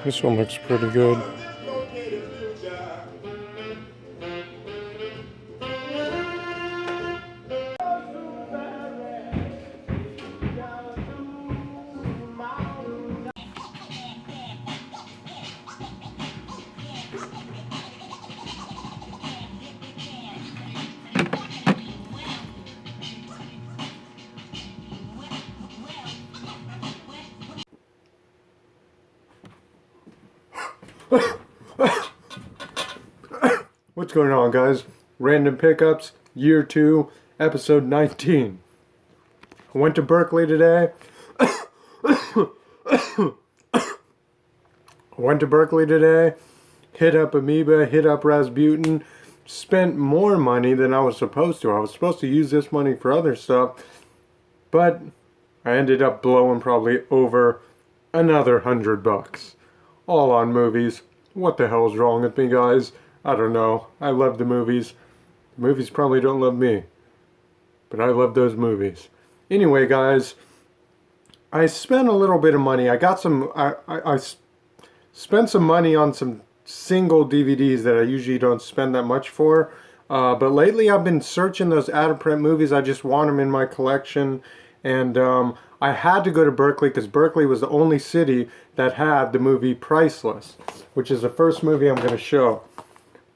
This one looks pretty good. What's going on, guys? Random Pickups, Year 2, Episode 19. I went to Berkeley today. Hit up Amoeba, hit up Rasputin, spent more money than I was supposed to. I was supposed to use this money for other stuff, but I ended up blowing probably over another $100. All on movies. What the hell's wrong with me, guys? I don't know. I love the movies. The movies probably don't love me. But I love those movies. Anyway, guys, I spent a little bit of money. I got some... I spent some money on some single DVDs that I usually don't spend that much for. But lately I've been searching those out-of-print movies. I just want them in my collection. And I had to go to Berkeley because Berkeley was the only city that had the movie Priceless, which is the first movie I'm going to show.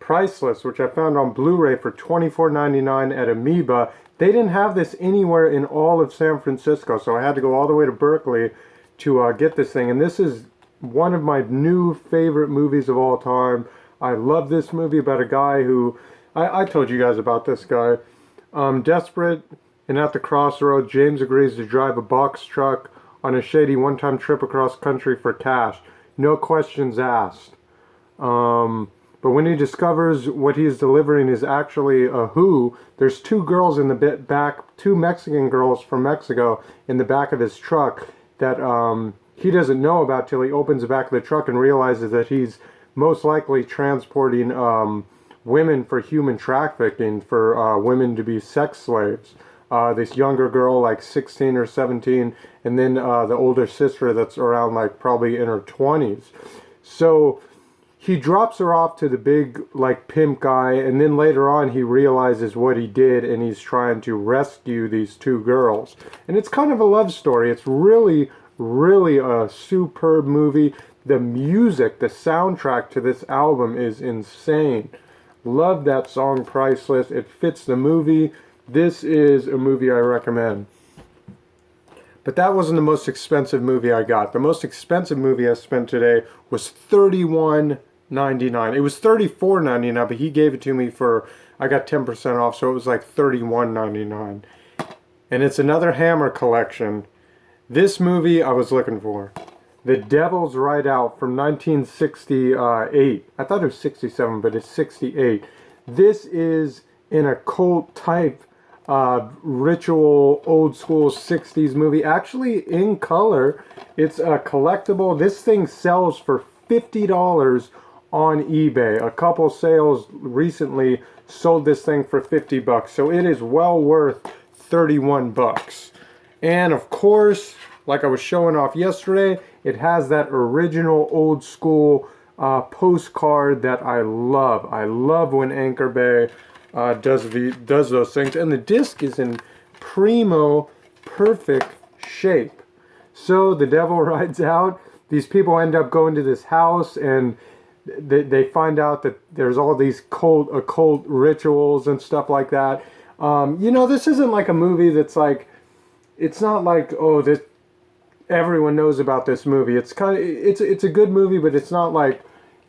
Priceless, which I found on Blu-ray for $24.99 at Amoeba. They didn't have this anywhere in all of San Francisco, so I had to go all the way to Berkeley to get this thing. And this is one of my new favorite movies of all time. I love this movie about a guy who... I told you guys about this guy. Desperate and at the crossroads, James agrees to drive a box truck on a shady one-time trip across country for cash. No questions asked. But when he discovers what he is delivering is actually a who, there's two girls in the back, two Mexican girls from Mexico in the back of his truck that he doesn't know about till he opens the back of the truck and realizes that he's most likely transporting women for human trafficking, for women to be sex slaves. This younger girl, like 16 or 17, and then the older sister that's around like probably in her 20s. So he drops her off to the big like pimp guy, and then later on he realizes what he did and he's trying to rescue these two girls. And it's kind of a love story. It's really, really a superb movie. The music, the soundtrack to this album is insane. Love that song, Priceless. It fits the movie. This is a movie I recommend. But that wasn't the most expensive movie I got. The most expensive movie I spent today was $31.99. It was $34.99, but he gave it to me for, I got 10% off, so it was like $31.99. And it's another Hammer collection. This movie I was looking for. The Devil's Ride Out from 1968. I thought it was 67, but it's 68. This is an occult type ritual, old school 60s movie. Actually in color. It's a collectible. This thing sells for $50 on eBay. A couple sales recently sold this thing for $50, so it is well worth $31. And of course, like I was showing off yesterday, it has that original old school postcard that I love. I love when Anchor Bay does those things, and the disc is in primo perfect shape. So the devil rides out. These people end up going to this house, and they find out that there's all these occult rituals and stuff like that. You know, this isn't like a movie that's like, it's not like, oh, this everyone knows about this movie. It's kind of, it's a good movie, but it's not like,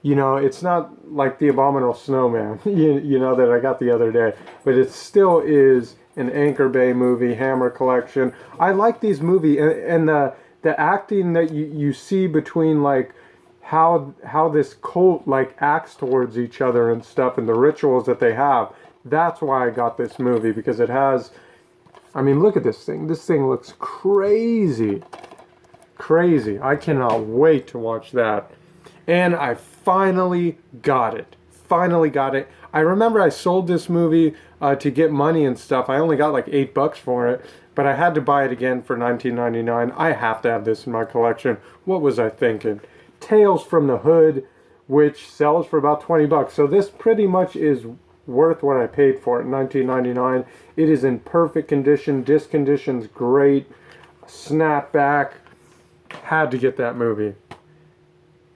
you know, it's not like The Abominable Snowman, you know, that I got the other day. But it still is an Anchor Bay movie, Hammer collection. I like these movies, and the acting that you see between like how this cult like acts towards each other and stuff, and the rituals that they have. That's why I got this movie, because it has, I mean, look at this thing. This thing looks crazy. Crazy. I cannot wait to watch that. And I finally got it. Finally got it. I remember I sold this movie to get money and stuff. I only got like $8 for it, but I had to buy it again for $19.99. I have to have this in my collection. What was I thinking? Tales from the Hood, which sells for about 20 bucks. So this pretty much is worth what I paid for it, $19.99. It is in perfect condition. Disc condition's great. Snapback. Had to get that movie.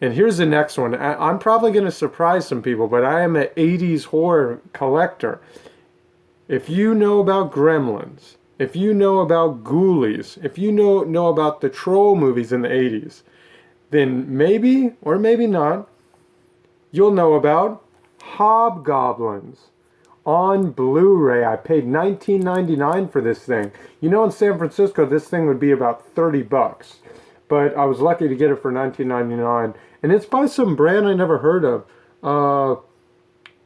And here's the next one. I'm probably going to surprise some people, but I am an 80s horror collector. If you know about Gremlins, if you know about Ghoulies, if you know about the Troll movies in the 80s, then maybe, or maybe not, you'll know about Hobgoblins on Blu-ray. I paid $19.99 for this thing. You know, in San Francisco, this thing would be about 30 bucks. But I was lucky to get it for $19.99. And it's by some brand I never heard of.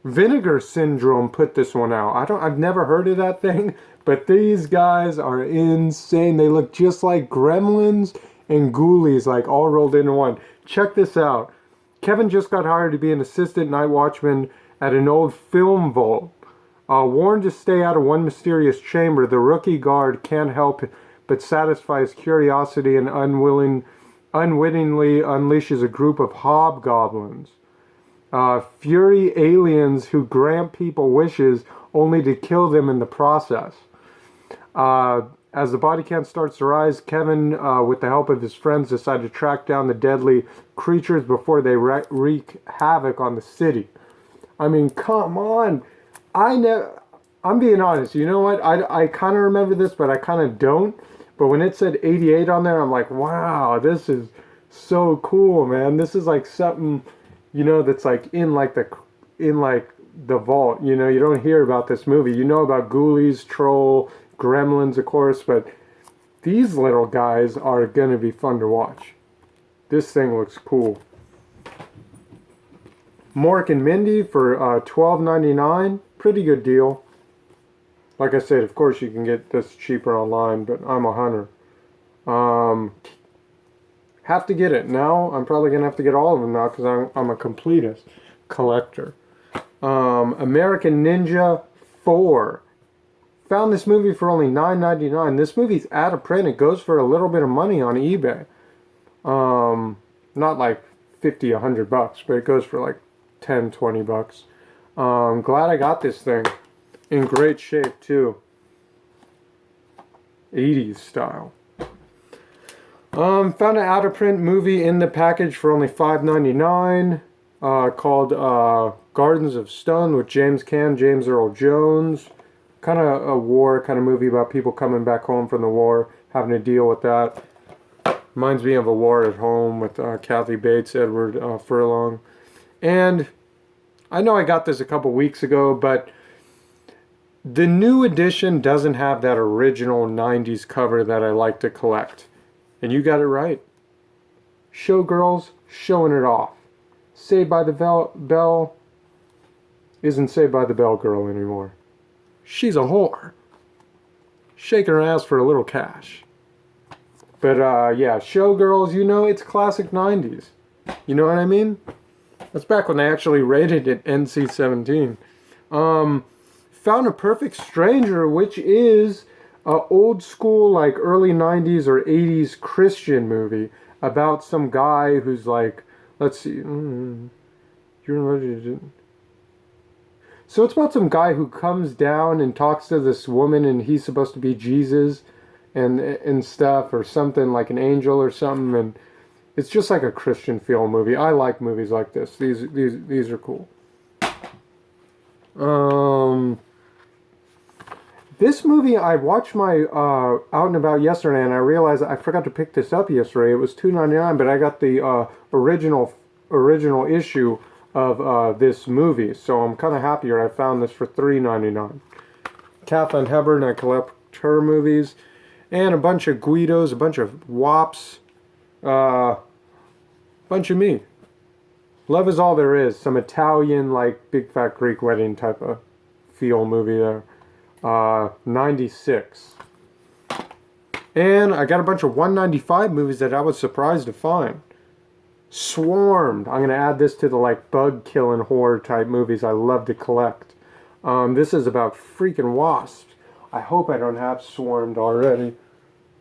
Vinegar Syndrome put this one out. I've never heard of that thing, but these guys are insane. They look just like Gremlins and Ghoulies, like all rolled into one. Check this out. Kevin just got hired to be an assistant night watchman at an old film vault. Warned to stay out of one mysterious chamber, the rookie guard can't help but satisfy his curiosity and unwittingly unleashes a group of hobgoblins. Fury aliens who grant people wishes only to kill them in the process. As the body count starts to rise, Kevin, with the help of his friends, decide to track down the deadly creatures before they wreak havoc on the city. I mean, come on. I'm being honest. You know what? I kind of remember this, but I kind of don't. But when it said 88 on there, I'm like, wow, this is so cool, man. This is like something, you know, that's like in the vault. You know, you don't hear about this movie. You know about Ghoulies, Troll, Gremlins, of course, but these little guys are going to be fun to watch. This thing looks cool. Mork and Mindy for $12.99. Pretty good deal. Like I said, of course you can get this cheaper online, but I'm a hunter. Have to get it now. I'm probably going to have to get all of them now because I'm a completist collector. American Ninja 4. Found this movie for only $9.99. This movie's out of print. It goes for a little bit of money on eBay. Not like 50, 100 bucks, but it goes for like 10, 20 bucks. Glad I got this thing. In great shape too. 80s style. Found an out of print movie in the package for only $5.99. Called Gardens of Stone with James Caan, James Earl Jones. Kind of a war kind of movie about people coming back home from the war, having to deal with that. Reminds me of A War at Home with Kathy Bates, Edward Furlong. And I know I got this a couple weeks ago, but the new edition doesn't have that original 90s cover that I like to collect. And you got it right. Showgirls showing it off. Saved by the Bell isn't Saved by the Bell girl anymore. She's a whore. Shaking her ass for a little cash. But yeah, Showgirls, you know, it's classic 90s. You know what I mean? That's back when they actually rated it NC-17. Found a Perfect Stranger, which is an old school, like early 90s or 80s Christian movie about some guy who's like, let's see, so it's about some guy who comes down and talks to this woman, and he's supposed to be Jesus and stuff, or something, like an angel or something, and it's just like a Christian feel movie. I like movies like this. These are cool. This movie I watched my Out and About yesterday, and I realized I forgot to pick this up yesterday. It was $2.99, but I got the original issue of this movie, so I'm kind of happier. I found this for $3.99. Kathleen Hepburn, I collect her movies, and a bunch of Guidos, a bunch of Wops, bunch of me. Love Is All There Is, some Italian, like Big Fat Greek Wedding type of feel movie there. 96. And I got a bunch of 195 movies that I was surprised to find. Swarmed. I'm going to add this to the like bug killing horror type movies I love to collect. This is about freaking wasps. I hope I don't have Swarmed already.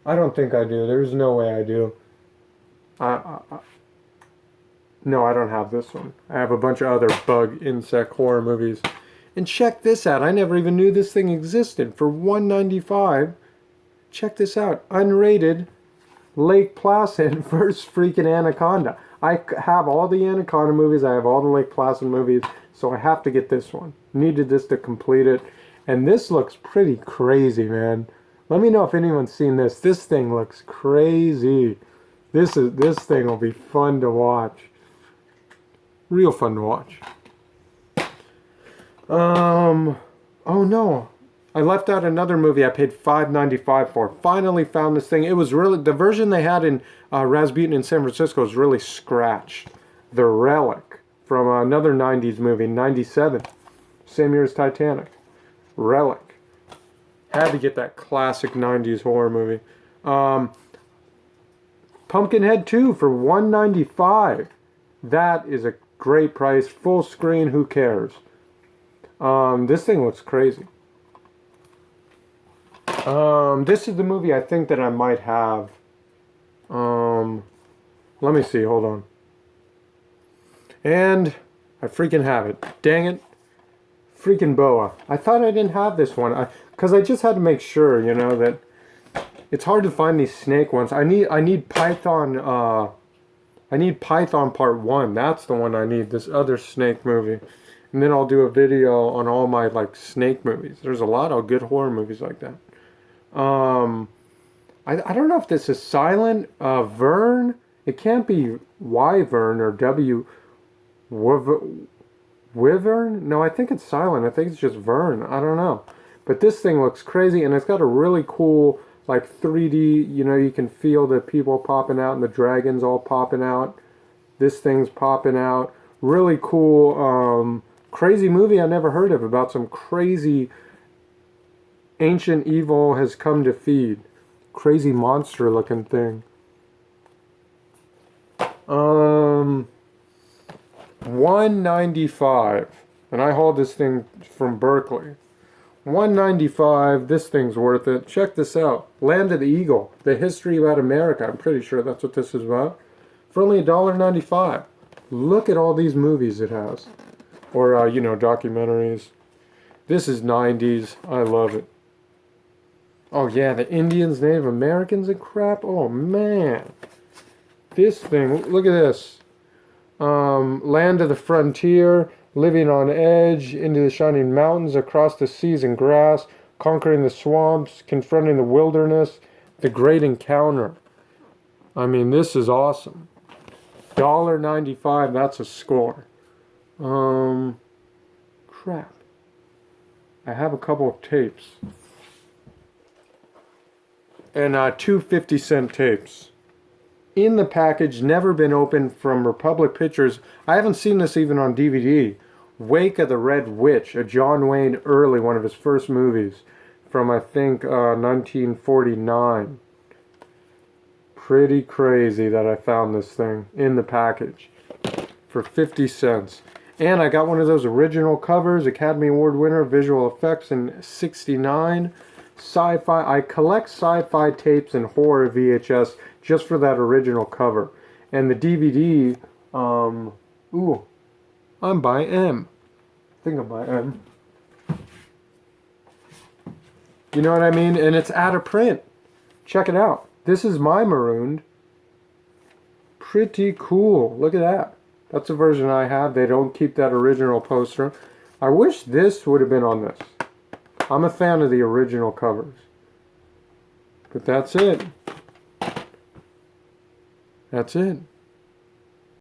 I don't think I do. There's no way I do. No, I don't have this one. I have a bunch of other bug insect horror movies. And check this out. I never even knew this thing existed. For $1.95, check this out. Unrated Lake Placid vs. freaking Anaconda. I have all the Anaconda movies. I have all the Lake Placid movies. So I have to get this one. Needed this to complete it. And this looks pretty crazy, man. Let me know if anyone's seen this. This thing looks crazy. This thing will be fun to watch. Real fun to watch. Oh no. I left out another movie I paid $5.95 for. Finally found this thing. It was really, the version they had in Rasputin in San Francisco was really scratched. The Relic, from another 90s movie, 97. Same year as Titanic. Relic. Had to get that classic 90s horror movie. Pumpkinhead 2 for $1.95. That is a great price. Full screen, who cares? This thing looks crazy. This is the movie I think that I might have. Let me see, hold on. And I freaking have it. Dang it. Freaking boa. I thought I didn't have this one. Because I just had to make sure, you know, that it's hard to find these snake ones. I need Python, I need Python Part 1. That's the one I need, this other snake movie. And then I'll do a video on all my, like, snake movies. There's a lot of good horror movies like that. I don't know if this is silent. Vern? It can't be Wyvern or Wyvern? No, I think it's silent. I think it's just Vern. I don't know. But this thing looks crazy, and it's got a really cool, like, 3D, you know, you can feel the people popping out and the dragons all popping out. This thing's popping out. Really cool, crazy movie I never heard of, about some crazy ancient evil has come to feed. Crazy monster looking thing. $1.95. And I hauled this thing from Berkeley. $1.95. This thing's worth it. Check this out. Land of the Eagle. The history about America. I'm pretty sure that's what this is about. For only $1.95. Look at all these movies it has. Or, you know, documentaries. This is 90s. I love it. Oh, yeah, the Indians, Native Americans and crap. Oh, man. This thing, look at this. Land of the Frontier, Living on Edge, Into the Shining Mountains, Across the Seas and Grass, Conquering the Swamps, Confronting the Wilderness, The Great Encounter. I mean, this is awesome. $1.95, that's a score. Crap. I have a couple of tapes. And 2 50-cent tapes. In the package, never been opened, from Republic Pictures. I haven't seen this even on DVD. Wake of the Red Witch, a John Wayne early, one of his first movies. From, I think, 1949. Pretty crazy that I found this thing in the package. For 50 cents. And I got one of those original covers, Academy Award winner, visual effects in '69. Sci-fi. I collect sci-fi tapes and horror VHS just for that original cover. And the DVD, ooh, I'm by M. I think I'm by M. You know what I mean? And it's out of print. Check it out. This is my marooned. Pretty cool. Look at that. That's the version I have. They don't keep that original poster. I wish this would have been on this. I'm a fan of the original covers. But that's it. That's it.